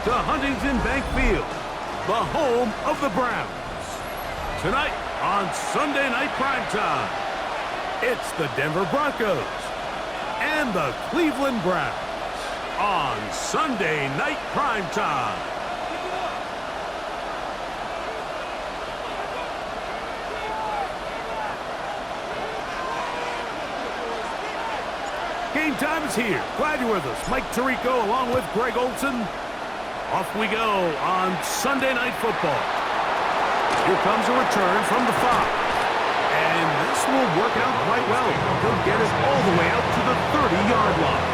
to Huntington Bank Field, the home of the Browns. Tonight on Sunday Night Primetime, it's the Denver Broncos and the Cleveland Browns on Sunday Night Primetime. Game time is here. Glad you're with us. Mike Tirico along with Greg Olson. Off we go on Sunday Night Football. Here comes a return from the 5. And this will work out quite well. He'll get it all the way out to the 30-yard line.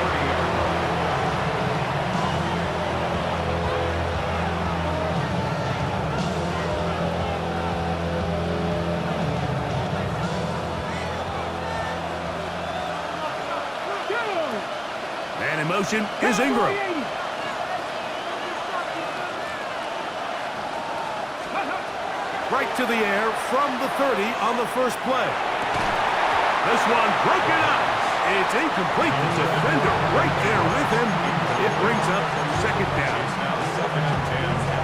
Man in motion is Ingram. Right to the air from the 30 on the first play. This one broken up. It's incomplete. The defender right there with him. It brings up second down.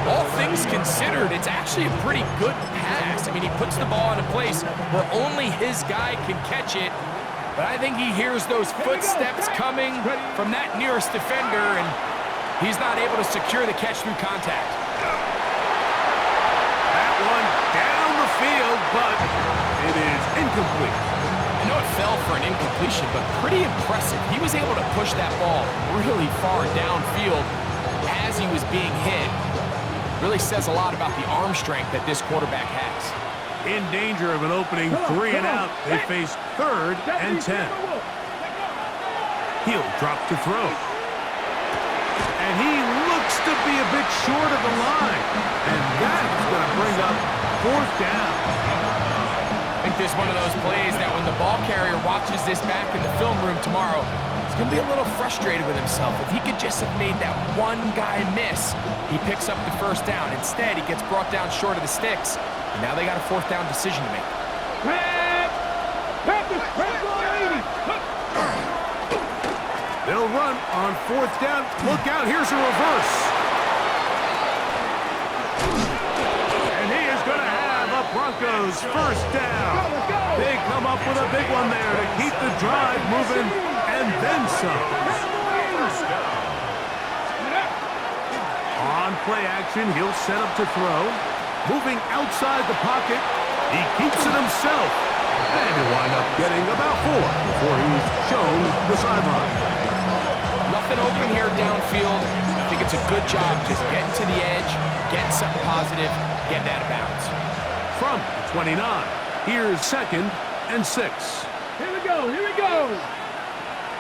All things considered, it's actually a pretty good pass. I mean, he puts the ball in a place where only his guy can catch it. But I think he hears those footsteps coming from that nearest defender, and he's not able to secure the catch through contact. That one down the field, but it is incomplete. I know it fell for an incompletion, but pretty impressive. He was able to push that ball really far downfield as he was being hit. Really says a lot about the arm strength that this quarterback has. In danger of an opening 3 and out. They face 3rd and 10. He'll drop to throw. And he looks to be a bit short of the line. And that's going to bring up 4th down. I think this is one of those plays that when the ball carrier watches this back in the film room tomorrow, he's going to be a little frustrated with himself. If he could just have made that one guy miss, he picks up the 1st down. Instead, he gets brought down short of the sticks. And now they got a 4th down decision to make. They'll run on 4th down. Look out, here's a reverse. And he is going to have a Broncos 1st down. They come up with a big one there to keep the drive moving and then some. On play action, he'll set up to throw. Moving outside the pocket, he keeps it himself. And he'll wind up getting about 4 before he's shown the sideline. Nothing open here downfield. I think it's a good job just getting to the edge, getting something positive, getting out of bounds. From the 29, here's 2nd and 6. Here we go, here we go.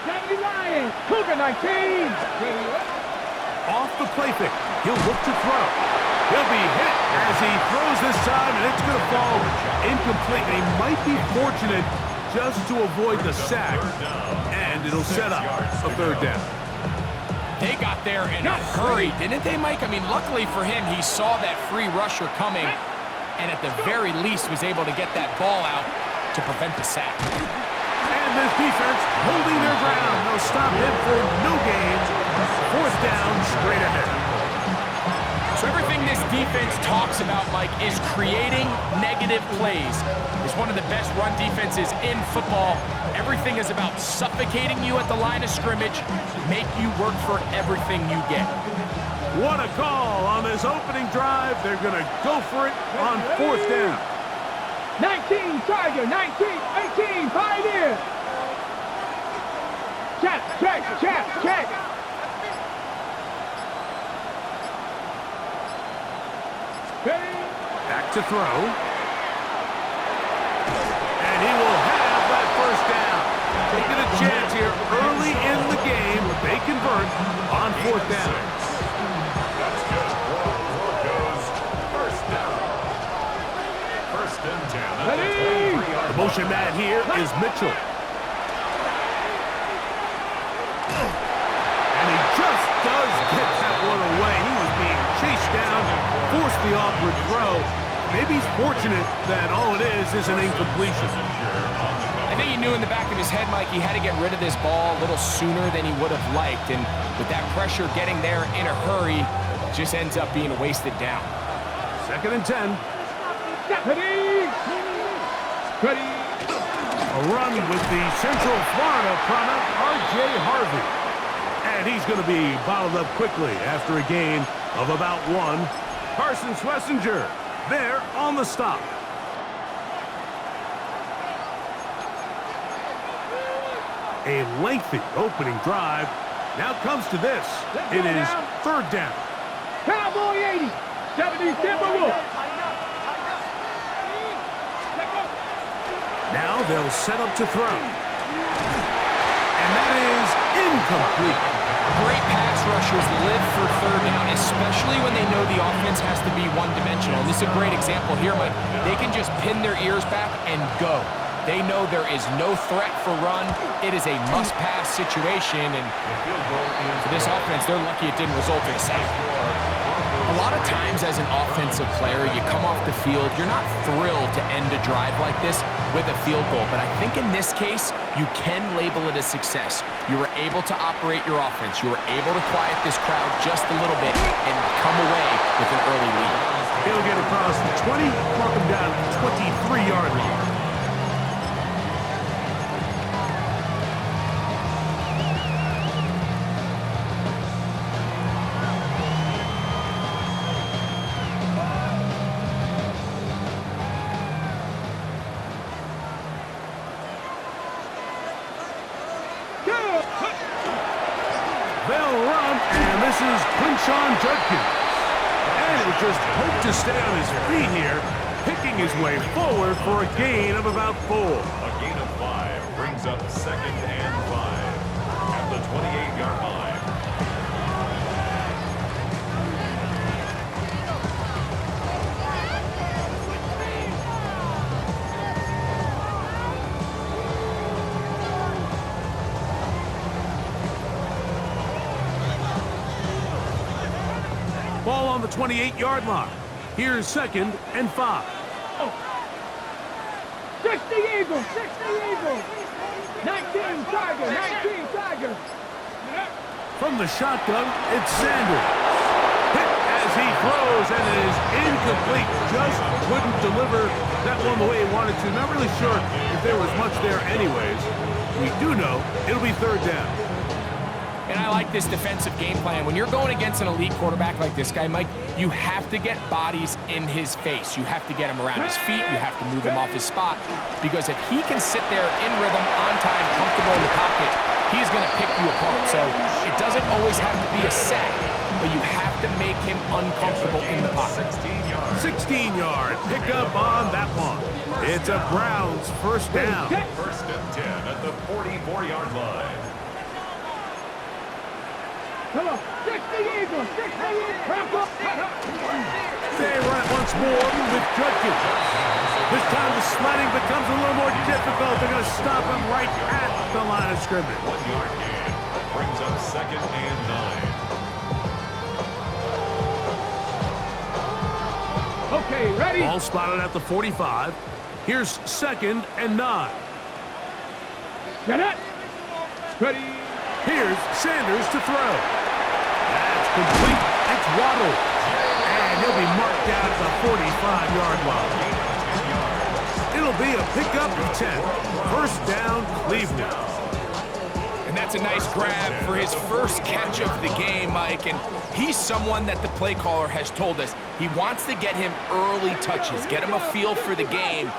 70 Lions, Cougar 19. Off the play fake, he'll look to throw. He'll be hit as he throws this time, and it's going to fall incomplete. He might be fortunate just to avoid the sack, and it'll set up a 3rd down. They got there in a hurry, didn't they, Mike? I mean, luckily for him, he saw that free rusher coming, and at the very least was able to get that ball out to prevent the sack. And this defense holding their ground. They'll stop him for no gain. 4th down, straight ahead. So everything this defense talks about, Mike, is creating negative plays. It's one of the best run defenses in football. Everything is about suffocating you at the line of scrimmage, make you work for everything you get. What a call on this opening drive. They're going to go for it on 4th down. 19 Tiger, 19, 18 Pioneer. Check, check, check, check. Back to throw. And he will have that 1st down. Taking a chance here early in the game. They convert on 4th down. That's good. Broncos 1st down. 1st and 10. The motion man here is Mitchell. And he just does get that one away. He was being chased down, forced the awkward throw. Maybe he's fortunate that all it is an incompletion. I think he knew in the back of his head, Mike, he had to get rid of this ball a little sooner than he would have liked. And with that pressure getting there in a hurry, just ends up being a wasted down. 2nd and 10. Ready? Ready? A run with the Central Florida product, R.J. Harvey. And he's going to be bottled up quickly after a gain of about 1. Carson Schlesinger there on the stop. A lengthy opening drive. Now comes to this. It is 3rd down. Cowboy 80. 70 Timberwolves. Now they'll set up to throw. And that is incomplete. Great pass rushers live for 3rd down, especially when they know the offense has to be one-dimensional. This is a great example here, Mike. They can just pin their ears back and go. They know there is no threat for run. It is a must-pass situation, and for this offense, they're lucky it didn't result in a sack. A lot of times as an offensive player, you come off the field, you're not thrilled to end a drive like this with a field goal, but I think in this case, you can label it a success. You were able to operate your offense. You were able to quiet this crowd just a little bit and come away with an early lead. He'll get across the 20, mark him down at the 23-yard line. They'll run, and this is Quinshon Judkins. And he'll just hope to stay on his feet here, picking his way forward for a gain of about 4. A gain of 5 brings up 2nd and 5 at the 28-yard line. Ball on the 28-yard line. Here's 2nd and 5. 60 Eagles. 60 Eagles. 19 Tiger. 19 Tiger. From the shotgun, it's Sanders. Hit as he throws, and it is incomplete. Just couldn't deliver that one the way he wanted to. Not really sure if there was much there anyways. We do know it'll be 3rd down. And I like this defensive game plan. When you're going against an elite quarterback like this guy, Mike, you have to get bodies in his face. You have to get him around his feet. You have to move him off his spot. Because if he can sit there in rhythm, on time, comfortable in the pocket, he's going to pick you apart. So it doesn't always have to be a sack, but you have to make him uncomfortable in the pocket. 16-yard pickup on that one. It's a Browns 1st down. 1st and 10 at the 44-yard line. Come on. 60 Eagles. 60 Eagles. They run it once more with Judkins. This time the sliding becomes a little more difficult. They're going to stop him right at the line of scrimmage. 1-yard gain brings up 2nd and 9. Okay, ready? Ball spotted at the 45. Here's 2nd and 9. Get it. Ready? Here's Sanders to throw. That's complete. It's Waddle. And he'll be marked down at the 45-yard line. It'll be a pickup of 10. 1st down, Cleveland. And that's a nice grab for his first catch of the game, Mike. And he's someone that the play caller has told us he wants to get him early touches, get him a feel for the game.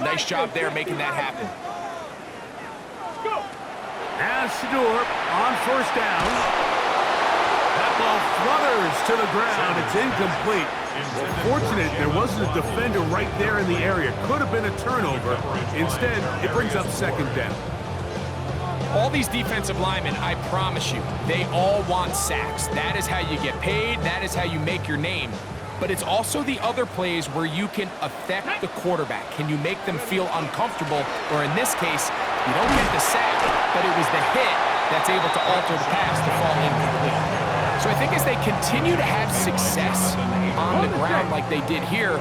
Nice job there making that happen. As Shador on 1st down. That ball flutters to the ground. It's incomplete. Fortunate there wasn't a defender right there in the area. Could have been a turnover. Instead, it brings up 2nd down. All these defensive linemen, I promise you, they all want sacks. That is how you get paid. That is how you make your name. But it's also the other plays where you can affect the quarterback. Can you make them feel uncomfortable? Or in this case, you don't get the sack, but it was the hit that's able to alter the pass to fall incomplete. So I think as they continue to have success on the ground like they did here,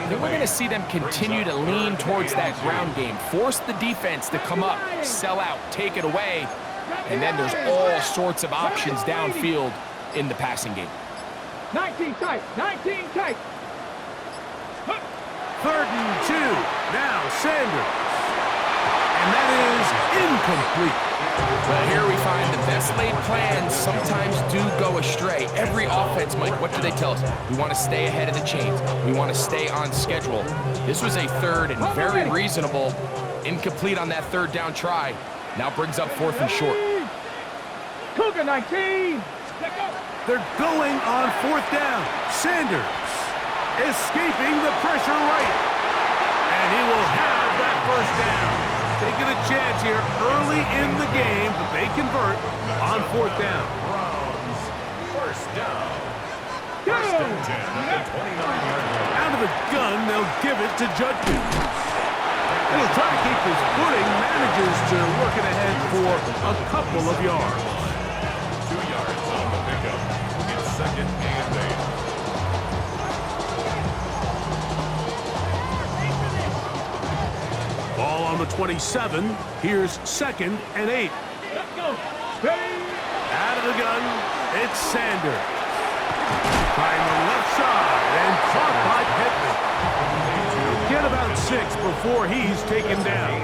then we're going to see them continue to lean towards that ground game, force the defense to come up, sell out, take it away, and then there's all sorts of options downfield in the passing game. 19 tight. 19 tight. 3rd and 2. Now Sanders. And that is incomplete. Well, here we find the best laid plans sometimes do go astray. Every offense, Mike, what do they tell us? We want to stay ahead of the chains. We want to stay on schedule. This was a 3rd and very reasonable. Incomplete on that 3rd down try. Now brings up 4th and short. Cougar 19. They're going on 4th down. Sanders escaping the pressure right. And he will have that 1st down. Taking a chance here early in the game, but they convert on 4th down. Browns, 1st down. 1st and 10 at the 29-yard line. Out of the gun, they'll give it to Judkins. He'll try to keep his footing, manages to work it ahead for a couple of yards. 2 yards on the pickup. It's 2nd and 8. Ball on the 27. Here's 2nd and 8. Let's go. Out of the gun, it's Sanders. Trying the left side and caught by Pittman. He'll get about 6 before he's taken down.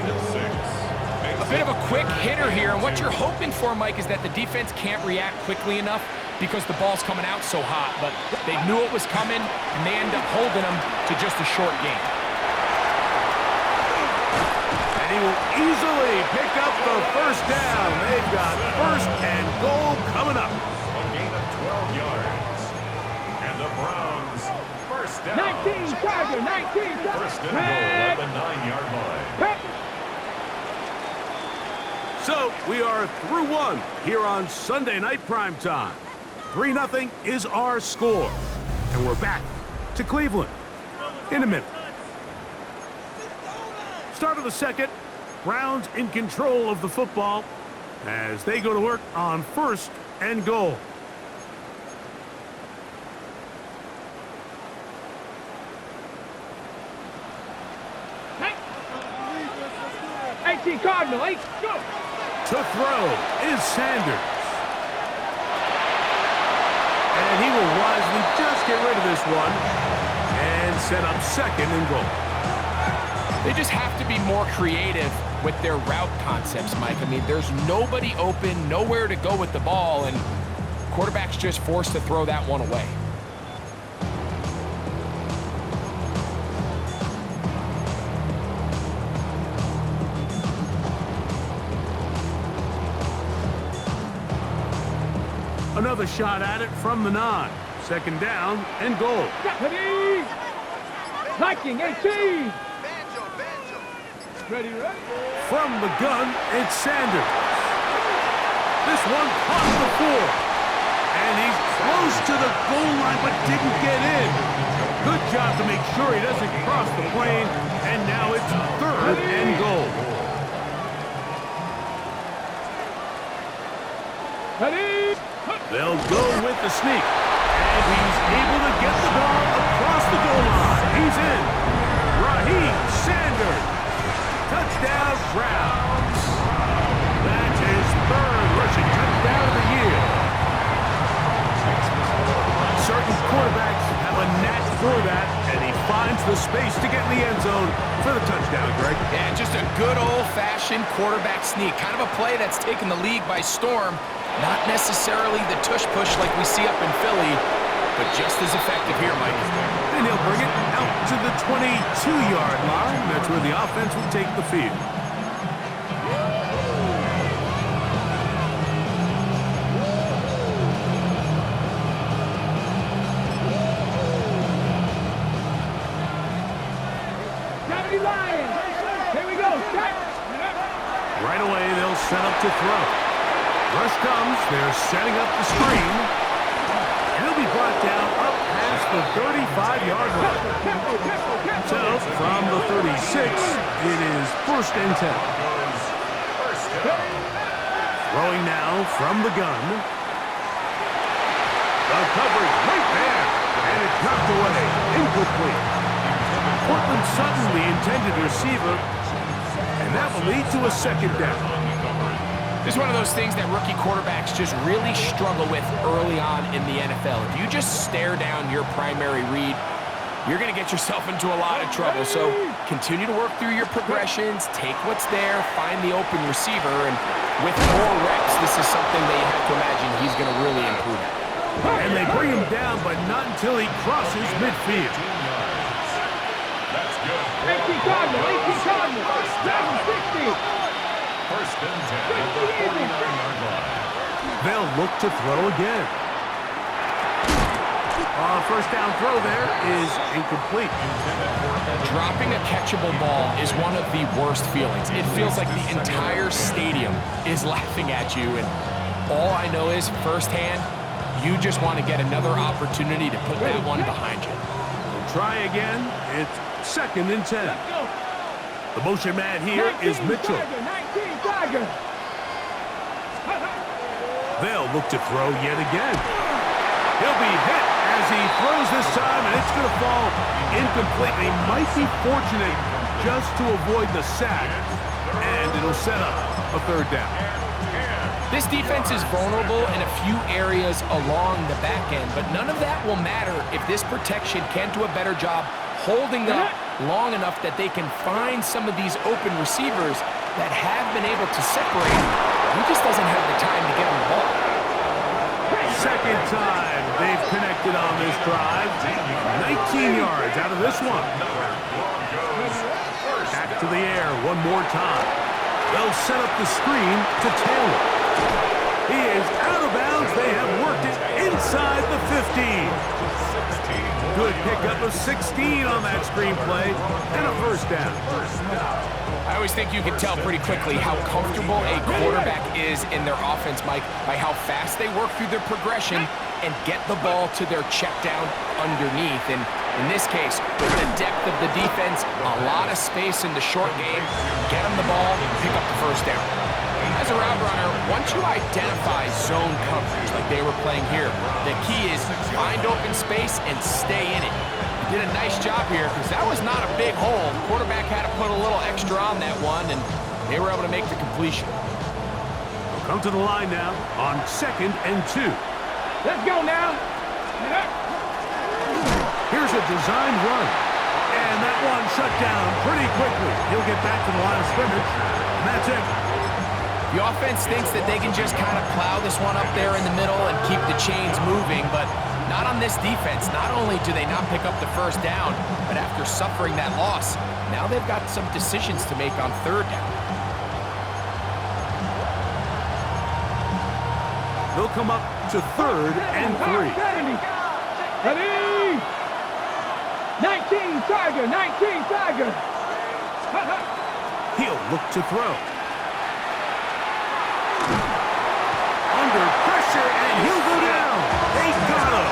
A bit of a quick hitter here, and what you're hoping for, Mike, is that the defense can't react quickly enough because the ball's coming out so hot. But they knew it was coming, and they end up holding them to just a short game. He will easily pick up the 1st down. They've got 1st and goal coming up. A gain of 12 yards. And the Browns, 1st down. 19 Tiger. 19 Tiger. 1st and goal at the 9-yard line. So we are through 1 here on Sunday Night Primetime. 3-0 is our score. And we're back to Cleveland in a minute. Start of the 2nd, Browns in control of the football as they go to work on 1st and goal. Hey. 18 Cardinal, 8, go. To throw is Sanders. And he will wisely just get rid of this one and set up 2nd and goal. They just have to be more creative with their route concepts, Mike. I mean, there's nobody open, nowhere to go with the ball, and quarterback's just forced to throw that one away. Another shot at it from the 9. 2nd down and goal. Ready. Viking 18. Ready. From the gun, it's Sanders. This one caught before. And he's close to the goal line, but didn't get in. Good job to make sure he doesn't cross the plane. And now it's 3rd and goal. Ready. They'll go with the sneak. And he's able to get the ball across the goal line. He's in. Raheem Sanders. Touchdown, Browns. That's his 3rd rushing touchdown of the year. Certain quarterbacks have a knack for that, and he finds the space to get in the end zone for the touchdown, Greg. Yeah, just a good old-fashioned quarterback sneak. Kind of a play that's taken the league by storm. Not necessarily the tush-push like we see up in Philly, but just as effective here, Mike. And he'll bring it out to the 22-yard line. That's where the offense will take the field. Here we go. Right away, they'll set up to throw. Rush comes. They're setting up the screen. And he'll be brought down up past the 35-yard line. So, from the 36, it is 1st and 10. Throwing now from the gun. The coverage right there. And it's knocked away. Incomplete. Portland Sutton, the intended receiver. And that will lead to a 2nd down. This is one of those things that rookie quarterbacks just really struggle with early on in the NFL. If you just stare down your primary read, you're going to get yourself into a lot of trouble. So continue to work through your progressions, take what's there, find the open receiver, and with more reps, this is something that you have to imagine he's going to really improve at. And they bring him down, but not until he crosses midfield. That's good. 18 Cardinals, 60. First and 10 at the 49-yard line. They'll look to throw again. First down throw there is incomplete. Dropping a catchable ball is one of the worst feelings. It feels like the entire stadium is laughing at you, and all I know is firsthand, you just want to get another opportunity to put that one behind you. We'll try again. It's second and 10. The motion man here is Mitchell. 19 Tiger. They'll look to throw yet again. He'll be hit as he throws this time, and it's going to fall incompletely. Might be fortunate just to avoid the sack, and it'll set up a third down. This defense is vulnerable in a few areas along the back end, but none of that will matter if this protection can't do a better job holding up long enough that they can find some of these open receivers that have been able to separate. He just doesn't have the time to get on the ball. Second time they've connected on this drive. 19 yards out of this one. Back to the air one more time. They'll set up the screen to Taylor. He is out of bounds. They have worked it inside the 15. Good pickup of 16 on that screen play and a first down. I always think you can tell pretty quickly how comfortable a quarterback is in their offense, Mike, by how fast they work through their progression and get the ball to their check down underneath. And in this case, with the depth of the defense, a lot of space in the short game, get them the ball, pick up the first down. As a route runner, once you identify zone coverage like they were playing here, the key is find open space and stay in it. Did a nice job here because that was not a big hole. The quarterback had to put a little extra on that one, and they were able to make the completion. We'll come to the line now on second and 2. Let's go now. Here's a design run, and that one shut down pretty quickly. He'll get back to the line of scrimmage, and that's it. The offense thinks that they can just kind of plow this one up there in the middle and keep the chains moving, but not on this defense. Not only do they not pick up the first down, but after suffering that loss, now they've got some decisions to make on third down. They'll come up to third and 3. Ready? 19 Tiger, 19 Tiger. He'll look to throw. Under pressure, and he'll go down. They got him.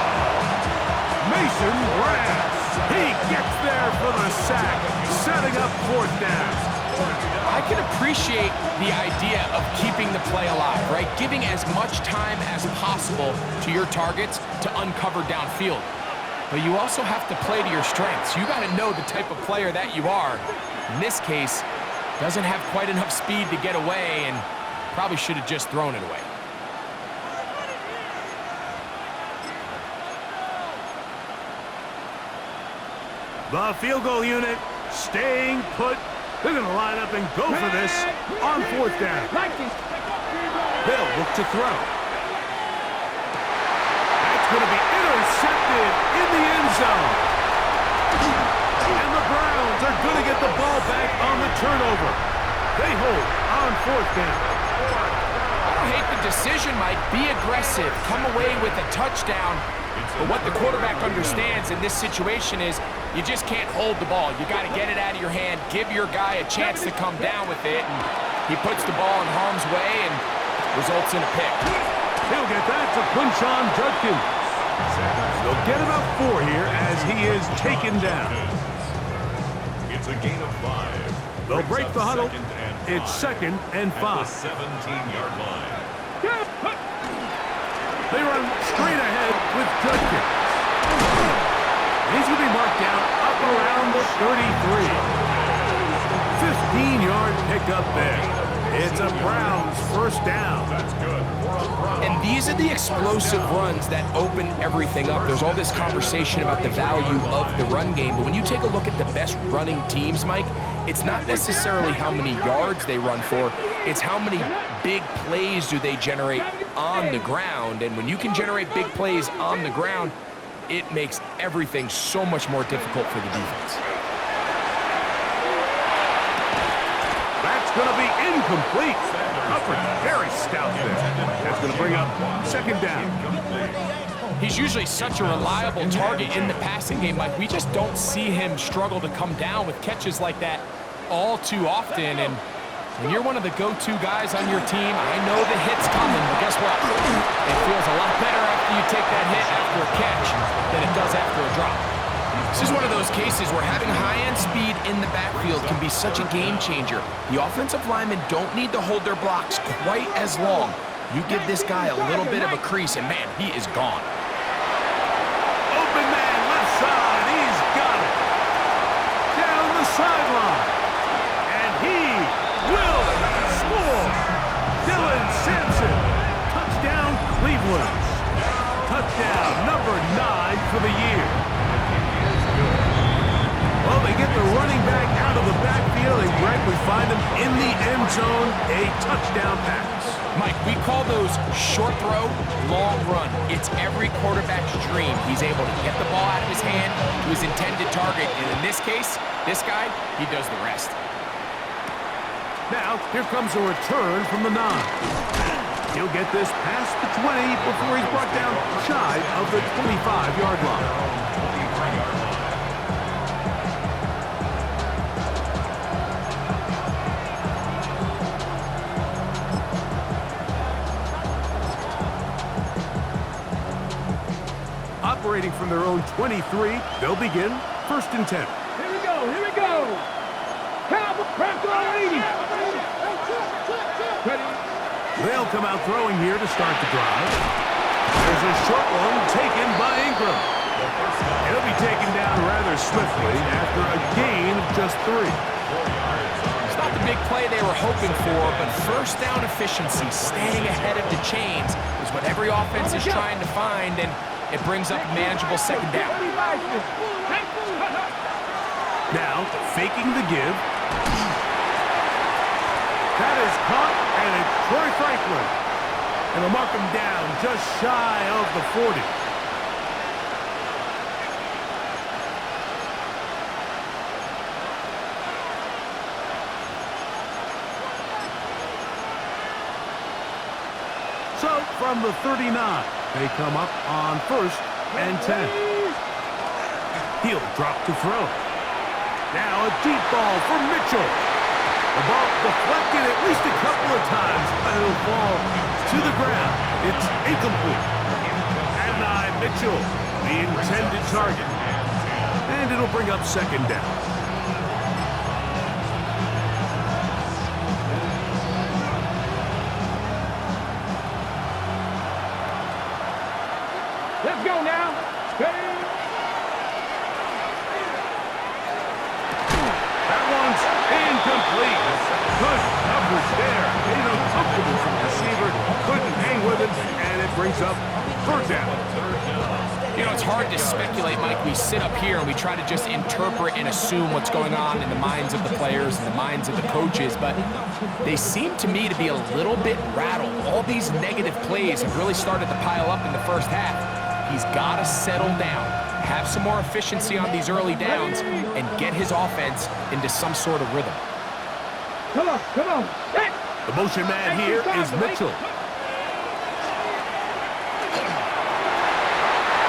Mason Brass. He gets there for the sack, setting up fourth down. I can appreciate the idea of keeping the play alive, right? Giving as much time as possible to your targets to uncover downfield. But you also have to play to your strengths. You got to know the type of player that you are. In this case, doesn't have quite enough speed to get away and probably should have just thrown it away. The field goal unit staying put. They're going to line up and go for this on fourth down. They'll look to throw. That's going to be intercepted in the end zone. And the Browns are going to get the ball back on the turnover. They hold on fourth down. I don't hate the decision, Mike. Be aggressive. Come away with a touchdown. But what the quarterback understands in this situation is you just can't hold the ball. You got to get it out of your hand, give your guy a chance to come down with it, and he puts the ball in harm's way and results in a pick. He'll get that to Quinshon Judkins. They'll get about 4 here as he is taken down. It's a gain of 5. They'll break the huddle. It's second and 5. At the 17-yard line. They run straight ahead with Judkins. He's going to be marked down up around the 33. 15-yard pickup there. It's a Browns first down. That's good. And these are the explosive runs that open everything up. There's all this conversation about the value of the run game, but when you take a look at the best running teams, Mike, it's not necessarily how many yards they run for, it's how many big plays do they generate on the ground. And when you can generate big plays on the ground, it makes everything so much more difficult for the defense. That's going to be incomplete. Coverage very stout there. That's going to bring up second down. He's usually such a reliable target in the passing game, Mike. We just don't see him struggle to come down with catches like that all too often. And when you're one of the go-to guys on your team, I know the hit's coming, but guess what? It feels a lot better after you take that hit after a catch than it does after a drop. This is one of those cases where having high-end speed in the backfield can be such a game changer. The offensive linemen don't need to hold their blocks quite as long. You give this guy a little bit of a crease, and man, he is gone. Open man, left side. He's got it. Down the sideline. And he will score. Dylan Sampson. Touchdown, Cleveland. Touchdown number 9 for the year. Well, they get the running back out of the backfield, and Greg, we find him in the end zone, a touchdown pass. Mike, we call those short throw, long run. It's every quarterback's dream. He's able to get the ball out of his hand to his intended target, and in this case, this guy, he does the rest. Now, here comes a return from the 9. He'll get this past the 20 before he's brought down shy of the 25-yard line. Operating from their own 23, they'll begin first and 10. Here we go, here we go. Cowboy, pressure on 80. Ready? They'll come out throwing here to start the drive. There's a short one taken by Ingram. He'll be taken down rather swiftly after a gain of just 3. It's not the big play they were hoping for, but first down efficiency, staying ahead of the chains, is what every offense is trying to find, and it brings up a manageable second down. Now, faking the give. That is caught, and it's Troy Franklin. And they'll mark him down just shy of the 40. So, from the 39, they come up on first and 10. He'll drop to throw. Now a deep ball for Mitchell. The ball deflected at least a couple of times, but it'll fall to the ground. It's incomplete. Adonai Mitchell, the intended target. And it'll bring up second down. Let's go now. That one's incomplete. Good coverage there. Made it uncomfortable for the receiver. Couldn't hang with it, and it brings up third down. You know, it's hard to speculate, Mike. We sit up here and we try to just interpret and assume what's going on in the minds of the players and the minds of the coaches, but they seem to me to be a little bit rattled. All these negative plays have really started to pile up in the first half. He's got to settle down, have some more efficiency on these early downs, and get his offense into some sort of rhythm. Come on, come on. Hey. The motion man here is Mitchell.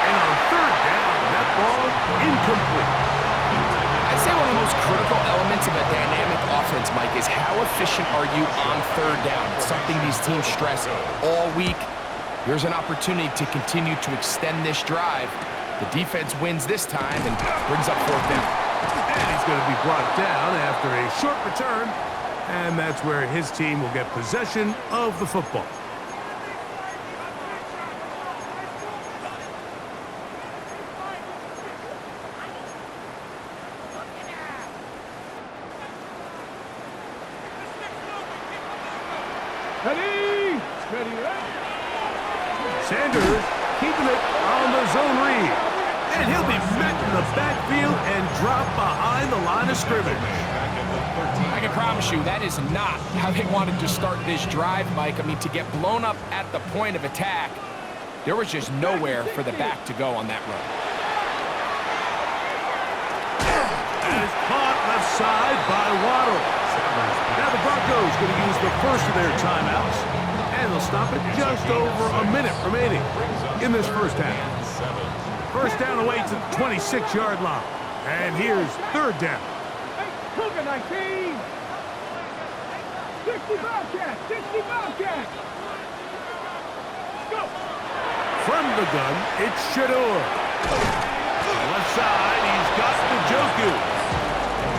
And on third down, that ball incomplete. I'd say one of the most critical elements of a dynamic offense, Mike, is how efficient are you on third down? It's something these teams stress all week. Here's an opportunity to continue to extend this drive. The defense wins this time and brings up fourth down. And he's going to be brought down after a short return. And that's where his team will get possession of the football. Ready. Ready. Sanders keeping it on the zone read. And he'll be met in the backfield and dropped behind the line of scrimmage. I can promise you that is not how they wanted to start this drive, Mike. I mean, to get blown up at the point of attack, there was just nowhere for the back to go on that run. And it's caught left side by Waddle. Now the Broncos going to use the first of their timeouts, and they'll stop it just over a minute remaining in this first half. First down away to the 26-yard line. And here's third down. Cougar 19. 60 Bobcat. 60 Bobcat. Go. From the gun, it's Shador. Left side, he's got Njoku.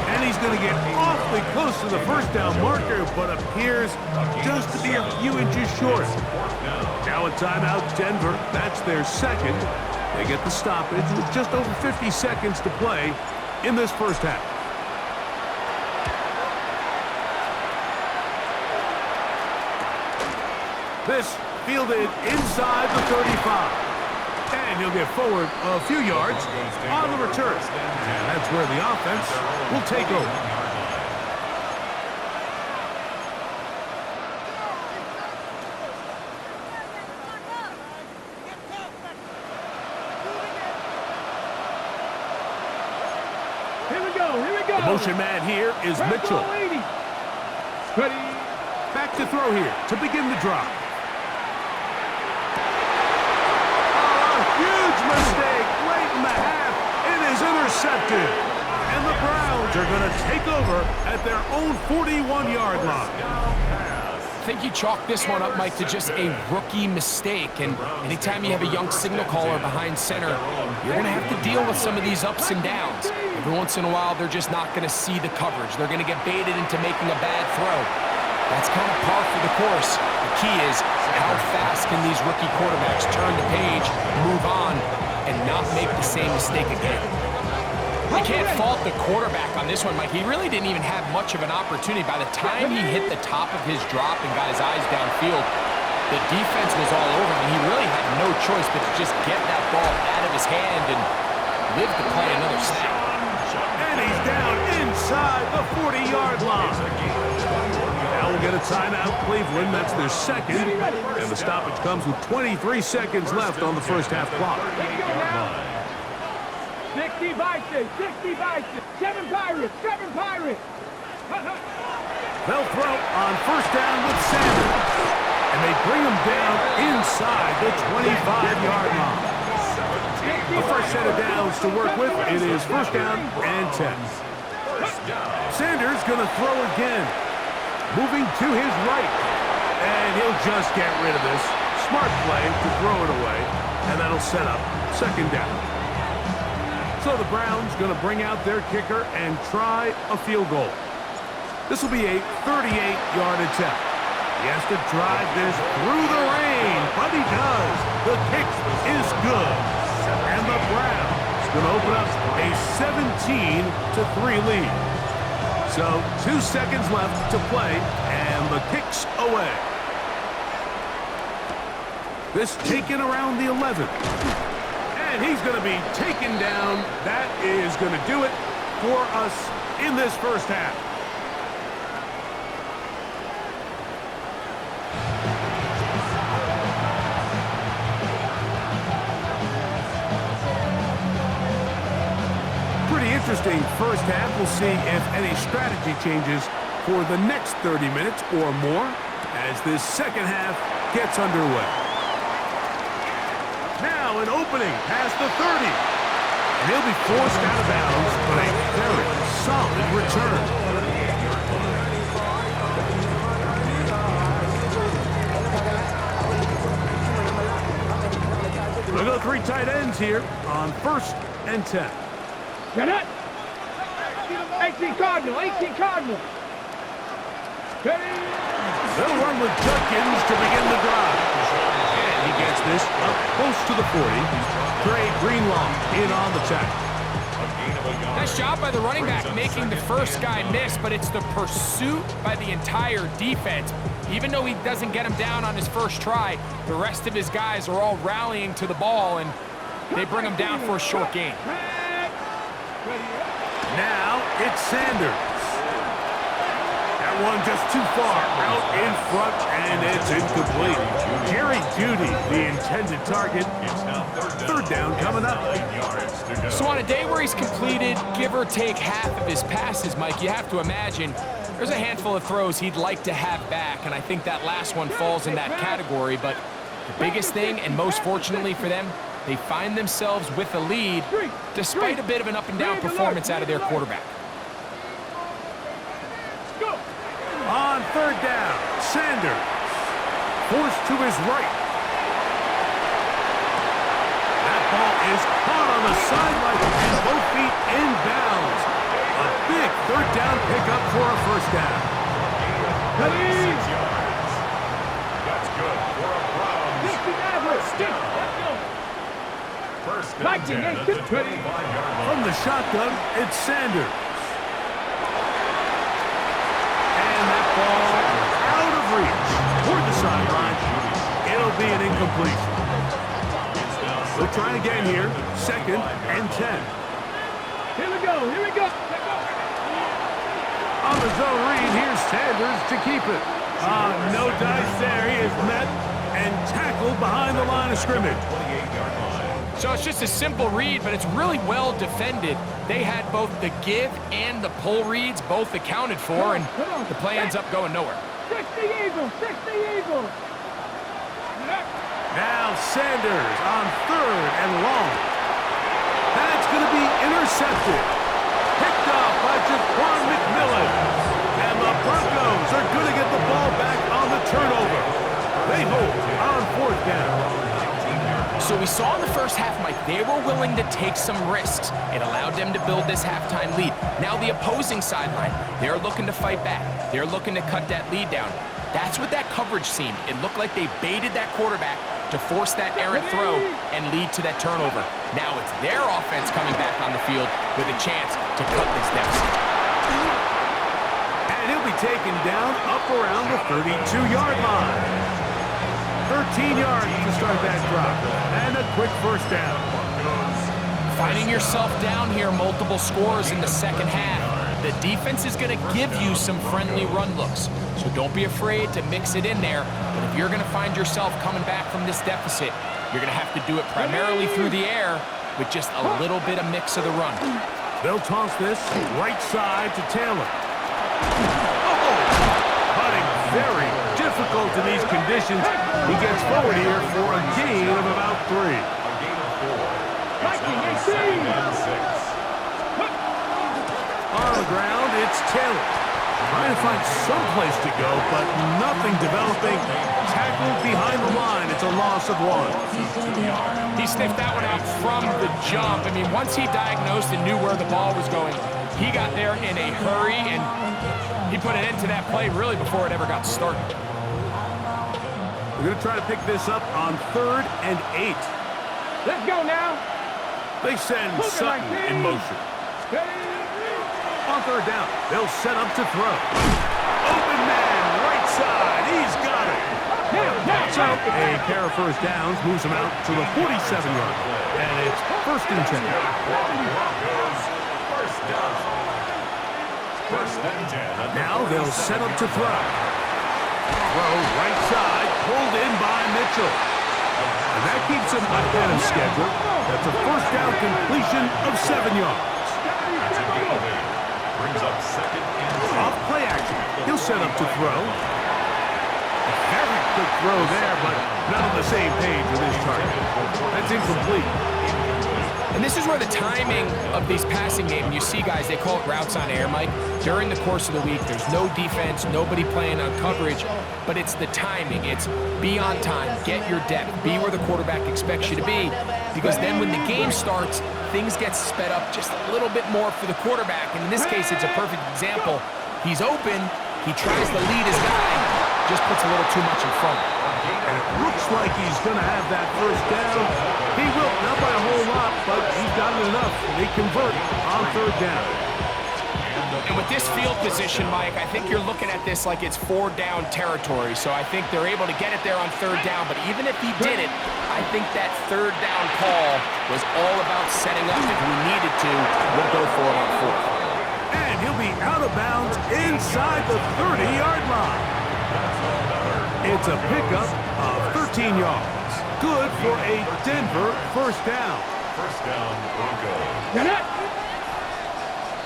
And he's going to get awfully close to the first down marker, but appears just to be a few inches short. Now a timeout, Denver. That's their second. They get the stoppage with just over 50 seconds to play in this first half. This fielded inside the 35. And he'll get forward a few yards on the return. And that's where the offense will take over. The motion man here is Mitchell. Ready. Back to throw here to begin the drive. Huge mistake late in the half. It is intercepted. And the Browns are going to take over at their own 41-yard line. I think you chalk this one up, Mike, to just a rookie mistake. And anytime you have a young signal caller behind center, you're going to have to deal with some of these ups and downs. Every once in a while, they're just not going to see the coverage. They're going to get baited into making a bad throw. That's kind of par for the course. The key is how fast can these rookie quarterbacks turn the page, move on, and not make the same mistake again. You can't fault the quarterback on this one, Mike. He really didn't even have much of an opportunity. By the time he hit the top of his drop and got his eyes downfield, the defense was all over him. He really had no choice but to just get that ball out of his hand and live to play another snap. And he's down inside the 40-yard line. Now we'll get a timeout, Cleveland. That's their second. And the stoppage comes with 23 seconds left on the first half clock. 60 Vikings, 60 Vikings, 7 Pirates, 7 Pirates. They'll throw on first down with Sanders. And they bring him down inside the 25-yard line. The first set of downs to work with. It is first down and 10. Sanders going to throw again. Moving to his right. And he'll just get rid of this. Smart play to throw it away. And that'll set up second down. So the Browns going to bring out their kicker and try a field goal. This will be a 38-yard attempt. He has to drive this through the rain, but he does. The kick is good. And the Browns going to open up a 17-3 lead. So 2 seconds left to play, and the kick's away. This taken around the 11th. And he's going to be taken down. That is going to do it for us in this first half. Pretty interesting first half. We'll see if any strategy changes for the next 30 minutes or more as this second half gets underway. Now an opening past the 30. And he'll be forced out of bounds, but a very solid return. We'll go 3 tight ends here on first and 10. Get it. 18 Cardinal, 18 Cardinal. Ready. They'll run with Judkins to begin the drive. And he gets this up close to the 40. Trey Greenlaw in on the tackle. gain of a yard. Nice job by the running back making the first guy miss, but it's the pursuit by the entire defense. Even though he doesn't get him down on his first try, the rest of his guys are all rallying to the ball, and they bring him down for a short gain. Now it's Sanders. That one just too far out in front, and it's incomplete. Jerry Jeudy, the intended target. It's now Third down coming up. 9 yards to go. So on a day where he's completed, give or take half of his passes, Mike, you have to imagine there's a handful of throws he'd like to have back, and I think that last one falls in that category. But the biggest thing, and most fortunately for them, they find themselves with a lead despite a bit of an up-and-down performance out of their quarterback. On third down, Sanders forced to his right. That ball is caught on the sideline and both feet inbounds. A big third down pickup for a first down. 6 yards. That's good for a Browns. First and 10 at the 25-yard line. From the shotgun, it's Sanders. And that ball out of reach toward the sideline. It'll be an incompletion. We'll try again here. Second and 10. Here we go, here we go. On the zone read, here's Sanders to keep it. No dice there. He is met and tackled behind the line of scrimmage. 28-yard line. So it's just a simple read, but it's really well defended. They had both the give and the pull reads both accounted for, and the play ends up going nowhere. 60 Eagles, 60 Eagles. Now Sanders on third and long. That's going to be intercepted. Picked off by Jaquan McMillan. And the Broncos are going to get the ball back on the turnover. They hold on fourth down. So we saw in the first half, Mike, they were willing to take some risks. It allowed them to build this halftime lead. Now the opposing sideline, they're looking to fight back. They're looking to cut that lead down. That's what that coverage seemed. It looked like they baited that quarterback to force that errant throw and lead to that turnover. Now it's their offense coming back on the field with a chance to cut this deficit. And he'll be taken down up around the 32-yard line. 13 yards to start that drop. And a quick first down. Finding yourself down here, multiple scores in the second half. The defense is going to give you some friendly run looks. So don't be afraid to mix it in there. But if you're going to find yourself coming back from this deficit, you're going to have to do it primarily through the air with just a little bit of mix of the run. They'll toss this right side to Taylor. Cutting very difficult in these conditions. He gets forward here for a gain of about 3. A gain of 4. It's now second and 6. On the ground, it's Taylor. Trying to find some place to go, but nothing developing. Tackled behind the line. It's a loss of 1. He sniffed that one out from the jump. I mean, once he diagnosed and knew where the ball was going, he got there in a hurry, and he put an end to that play really before it ever got started. We're going to try to pick this up on third and 8. Let's go now. They send Sutton in motion. On third down, they'll set up to throw. Open man, right side. He's got it. So a pair of first downs moves him out to the 47-yard line. And it's first and 10. First and 10. Now they'll set up to throw. Throw right side, pulled in by Mitchell. And that keeps him ahead of schedule. That's a first down completion of 7 yards. That's a gain of 8. Brings up second and 10. Off play action. He'll set up to throw. A very quick throw there, but not on the same page with his target. That's incomplete. And this is where the timing of these passing games, you see guys, they call it routes on air, Mike. During the course of the week, there's no defense, nobody playing on coverage, but it's the timing. It's be on time, get your depth, be where the quarterback expects you to be, because then when the game starts, things get sped up just a little bit more for the quarterback. And in this case, it's a perfect example. He's open, he tries to lead his guy, just puts a little too much in front. And it looks like he's going to have that first down. He will, not by a whole lot, but he's got than enough. They convert on third down. And with this field position, Mike, I think you're looking at this like it's 4-down territory. So I think they're able to get it there on third down. But even if he did it, I think that third down call was all about setting up. If we needed to, we'll go for it on fourth. And he'll be out of bounds inside the 30-yard line. It's a pickup of 13 yards. Good for a Denver first down. First down, Broncos. Get it.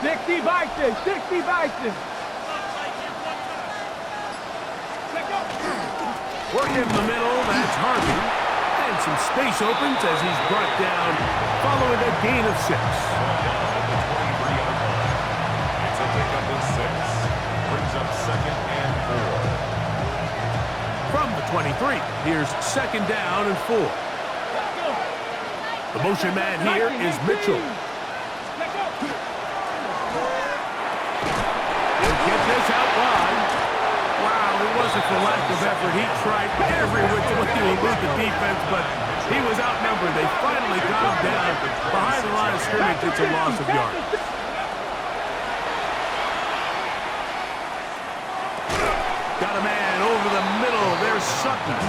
60 Bison, 60 Bison. Working in the middle, that's Harvey. And some space opens as he's brought down following a gain of 6. It's a pickup of 6. Brings up second and 4. From the 23, here's second down and 4. The motion man here is Mitchell. He'll get this out wide. Wow, it wasn't for lack of effort. He tried every which way to elude the defense, but he was outnumbered. They finally got him down behind the line of scrimmage. It's a loss of yards. Got a man over the middle. There's Sutton.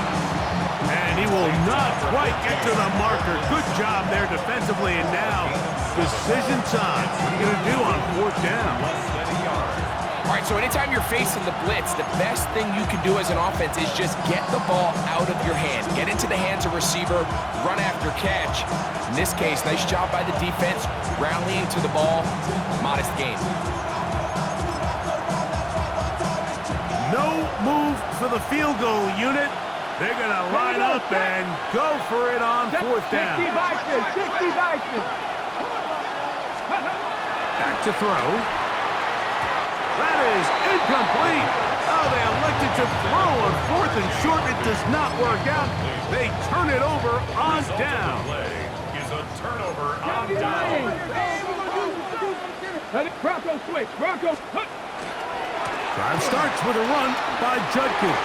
And he will not quite get to the marker. Good job there defensively. And now, decision time. What are you going to do on fourth down? All right, so anytime you're facing the blitz, the best thing you can do as an offense is just get the ball out of your hand. Get into the hands of receiver, run after catch. In this case, nice job by the defense, rallying to the ball. Modest gain. No move for the field goal unit. They're going to line up and go for it on fourth down. 60 Bison, 60 Bison. Back to throw. That is incomplete. Oh, they elected to throw on fourth and short. It does not work out. They turn it over on down. Play is a turnover on down. Bronco switch, Bronco. Drive starts with a run by Judkins.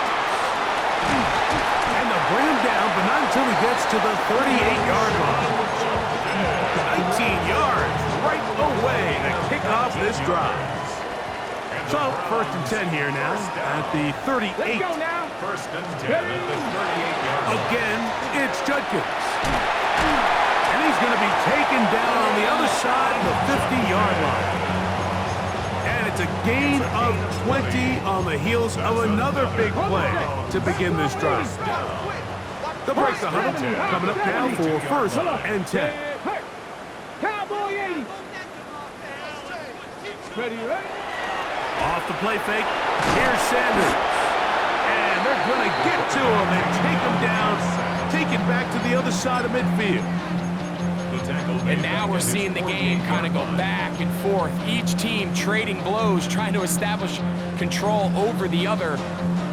And they'll bring him down, but not until he gets to the 38-yard line. 19 yards right away to kick off this drive. So, first and 10 here now at the 38. Let's go now. First and 10 at the 38-yard line. Again, it's Judkins. And he's going to be taken down on the other side of the 50-yard line. And it's a gain of 20 on the heels of another big play to begin this drive. They'll break the huddle, coming up now for first and 10. Cowboy 80. Ready, ready? Off the play fake, here's Sanders. And they're going to get to him and take him down, take it back to the other side of midfield. And now we're seeing the game kind of go back and forth. Each team trading blows, trying to establish control over the other.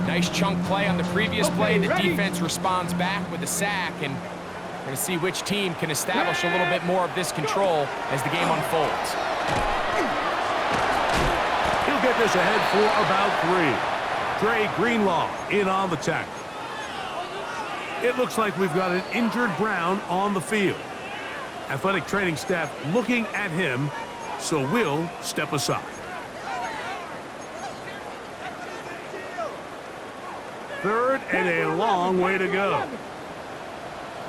Nice chunk play on the previous play. The defense responds back with a sack, and we're going to see which team can establish a little bit more of this control as the game unfolds. He'll get this ahead for about 3. Dre Greenlaw in on the tackle. It looks like we've got an injured Brown on the field. Athletic training staff looking at him, so we'll step aside. Third and a long way to go.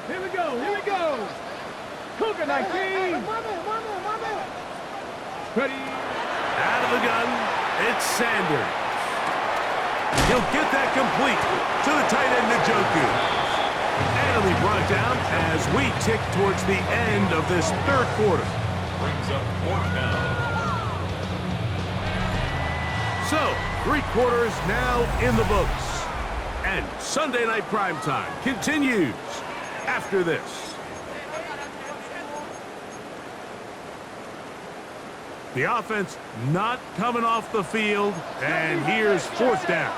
Here we go, here we go. Cougar 19. Ready. Out of the gun, it's Sanders. He'll get that complete to the tight end, Njoku. And he'll be brought down as we tick towards the end of this third quarter. Brings up fourth down. So, 3 quarters now in the books. And Sunday Night Primetime continues after this. The offense not coming off the field, and here's fourth down.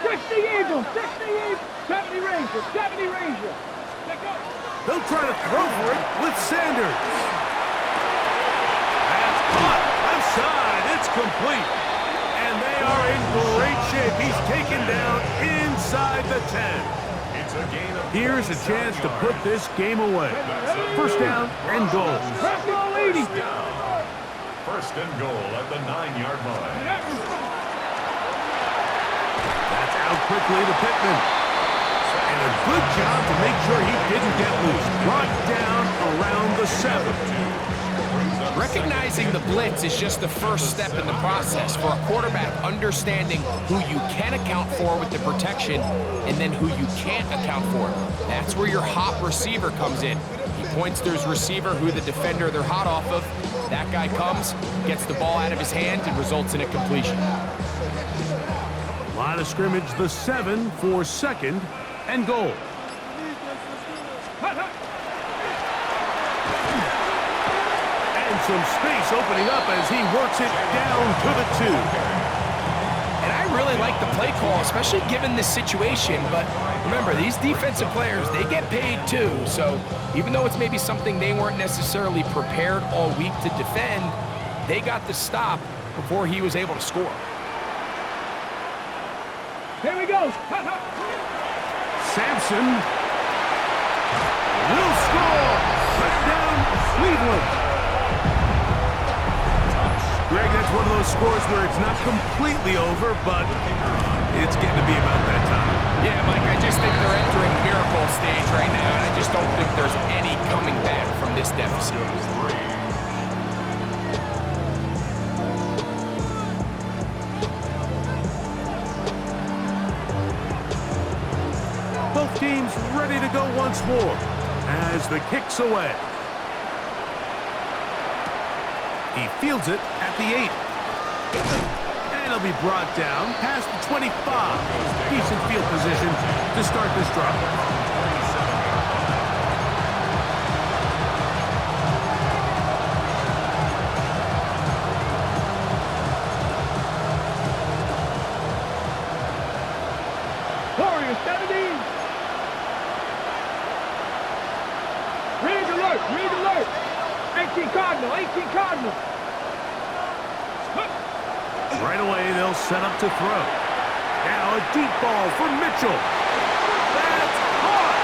60 Eagles, 60 Eagles. 70 Ranger, 70 Ranger. They'll try to throw for it with Sanders. That's caught. Left side. It's complete. And they are in great shape. He's taken down inside the 10. It's a gain of Here's a chance to put this game away. First down and goal. First and goal at the 9-yard line. That's out quickly to Pittman. And a good job to make sure he didn't get loose. Brought down around the 7. Recognizing the blitz is just the first step in the process for a quarterback, understanding who you can account for with the protection and then who you can't account for. That's where your hot receiver comes in. He points to his receiver, who the defender they're hot off of. That guy comes, gets the ball out of his hand, and results in a completion. Line of scrimmage, the 7 for second and goal. Some space opening up as he works it down to the 2. And I really like the play call, especially given this situation. But remember, these defensive players, they get paid too. So even though it's maybe something they weren't necessarily prepared all week to defend, they got the stop before he was able to score. Here we go. Sampson will score. Touchdown, Cleveland. Greg, that's one of those scores where it's not completely over, but it's getting to be about that time. Yeah, Mike, I just think they're entering miracle stage right now, and I just don't think there's any coming back from this deficit. Both teams ready to go once more as the kick's away. He fields it at the 8. And he'll be brought down past the 25. Decent field position to start this drive. Warriors 70. Read alert. Read alert. 18 Cardinal. 18 Cardinal. Right away, they'll set up to throw. Now a deep ball for Mitchell. That's caught.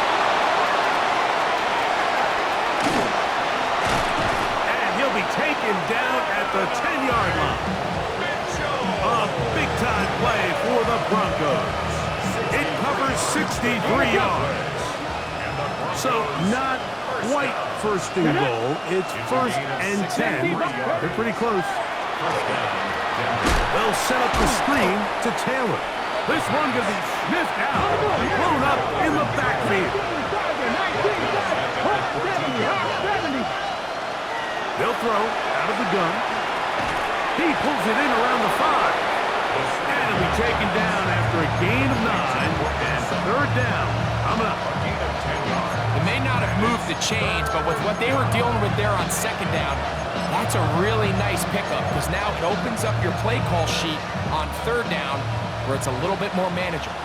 And he'll be taken down at the 10-yard line. A big-time play for the Broncos. It covers 63 yards. So not quite first and goal. It's first and 10. They're pretty close. They'll set up the screen to Taylor. This one going to be sniffed out, blown up in the backfield. They'll throw out of the gun. He pulls it in around the 5. And he'll be taken down after a gain of 9. And third down, coming up. It may not have moved the chains, but with what they were dealing with there on second down, that's a really nice pickup because now it opens up your play call sheet on third down where it's a little bit more manageable.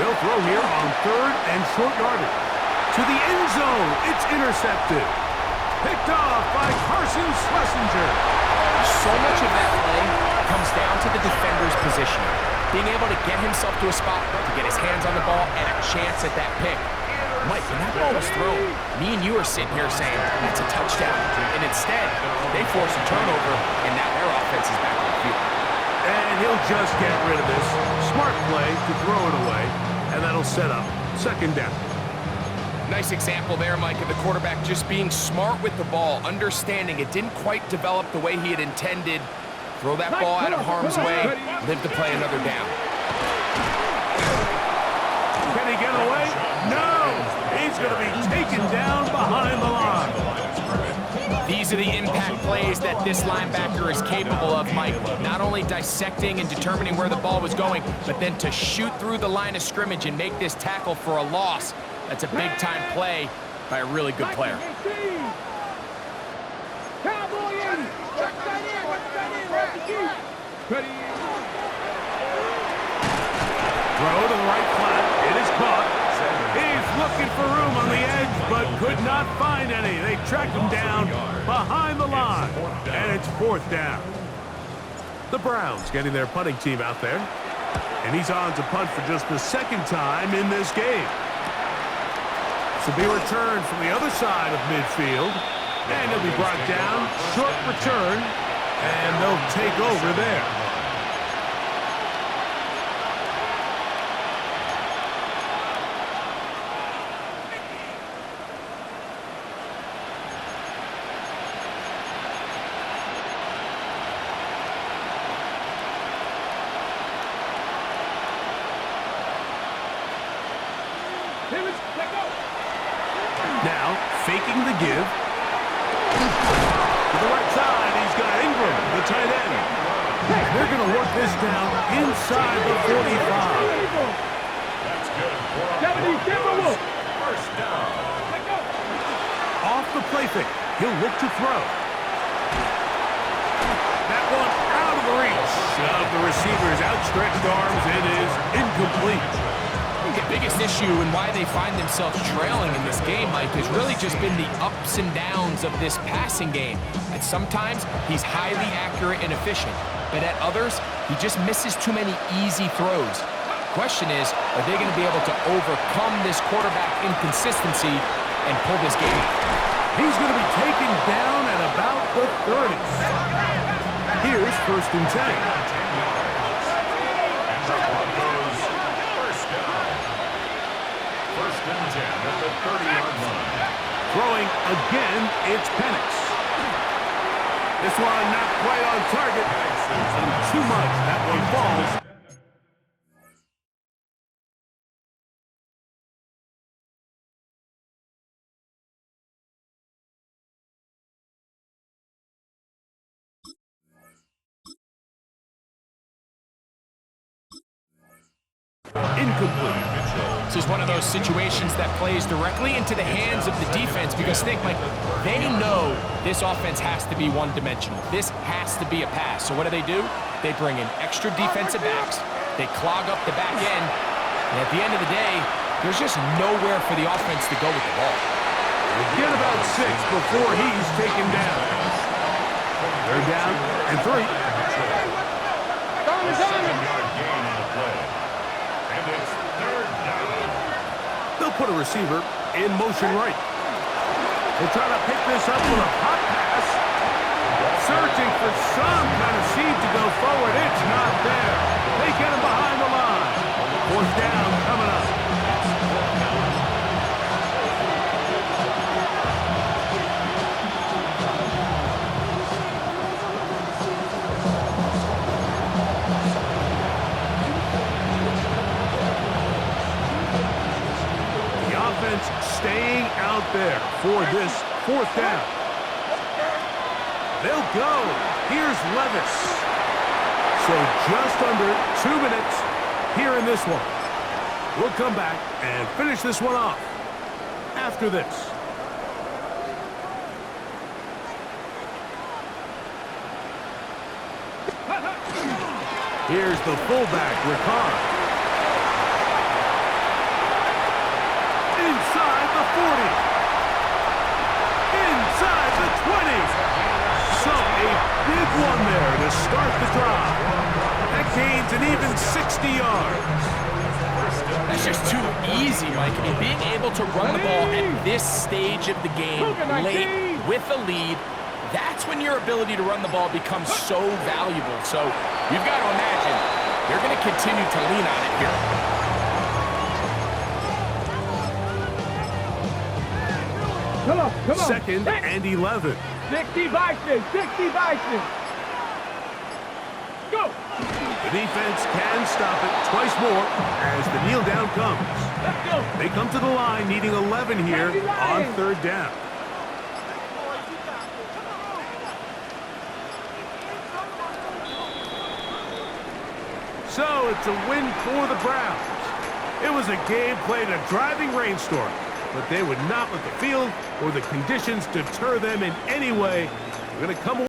They'll throw here on third and short yardage. To the end zone, it's intercepted. Picked off by Carson Schlesinger. So much of that play comes down to the defender's position. Being able to get himself to a spot to get his hands on the ball and a chance at that pick. Mike, when that ball was thrown, me and you are sitting here saying, that's a touchdown. And instead, they force a turnover, and now their offense is back on the field. And he'll just get rid of this. Smart play to throw it away, and that'll set up second down. Nice example there, Mike, of the quarterback just being smart with the ball, understanding it didn't quite develop the way he had intended. Throw that ball out of harm's way, live to play another down. Can he get away? No! He's going to be taken down behind the line. These are the impact plays that this linebacker is capable of, Mike. Not only dissecting and determining where the ball was going, but then to shoot through the line of scrimmage and make this tackle for a loss. That's a big-time play by a really good player. Throw to the right flat. It is caught. He's looking for room on the edge, but could not find any. They tracked him down behind the line, and it's fourth down. The Browns getting their punting team out there. And he's on to punt for just the second time in this game. This will be returned from the other side of midfield. And he'll be brought down. Short return. And they'll take over there. Now, faking the give. To the right side, he's got Ingram, the tight end. They're going to work this down inside the 45. That's good. 70, First down. Off the play fake. He'll look to throw. That one out of the reach of the receiver's outstretched arms. It is incomplete. The biggest issue and why they find themselves trailing in this game, Mike, has really just been the ups and downs of this passing game. And sometimes he's highly accurate and efficient, but at others, he just misses too many easy throws. Question is, are they going to be able to overcome this quarterback inconsistency and pull this game out? He's going to be taken down at about the 30. Here's 1st and 10. At the 30-yard line. Throwing again, it's Penix. This one not quite on target. Too much. That one falls. Incomplete. This is one of those situations that plays directly into the hands of the defense because think, Mike, they know this offense has to be one-dimensional. This has to be a pass. So what do? They bring in extra defensive backs. They clog up the back end. And at the end of the day, there's just nowhere for the offense to go with the ball. Get about 6 before he's taken down. They're down and 3. They'll put a receiver in motion right. They'll try to pick this up with a pop pass. Searching for some kind of seed to go forward. It's not there. They get him behind the line. 4th down coming up. Staying out there for this 4th down. They'll go. Here's Levis. So just under 2 minutes here in this one. We'll come back and finish this one off after this. Here's the fullback, Ricard. Inside the 40. Inside the 20. So a big one there to start the drive. That gains an even 60 yards. That's just too easy, Mike. I mean, being able to run the ball at this stage of the game, late, with a lead, that's when your ability to run the ball becomes so valuable. So you've got to imagine they're going to continue to lean on it here. Come on. 2nd and 11. 60 Bison. Go. The defense can stop it twice more as the kneel down comes. Let's go. They come to the line needing 11 here on 3rd down. So it's a win for the Browns. It was a game played in a driving rainstorm, but they would not let the field or the conditions deter them in any way. They're going to come away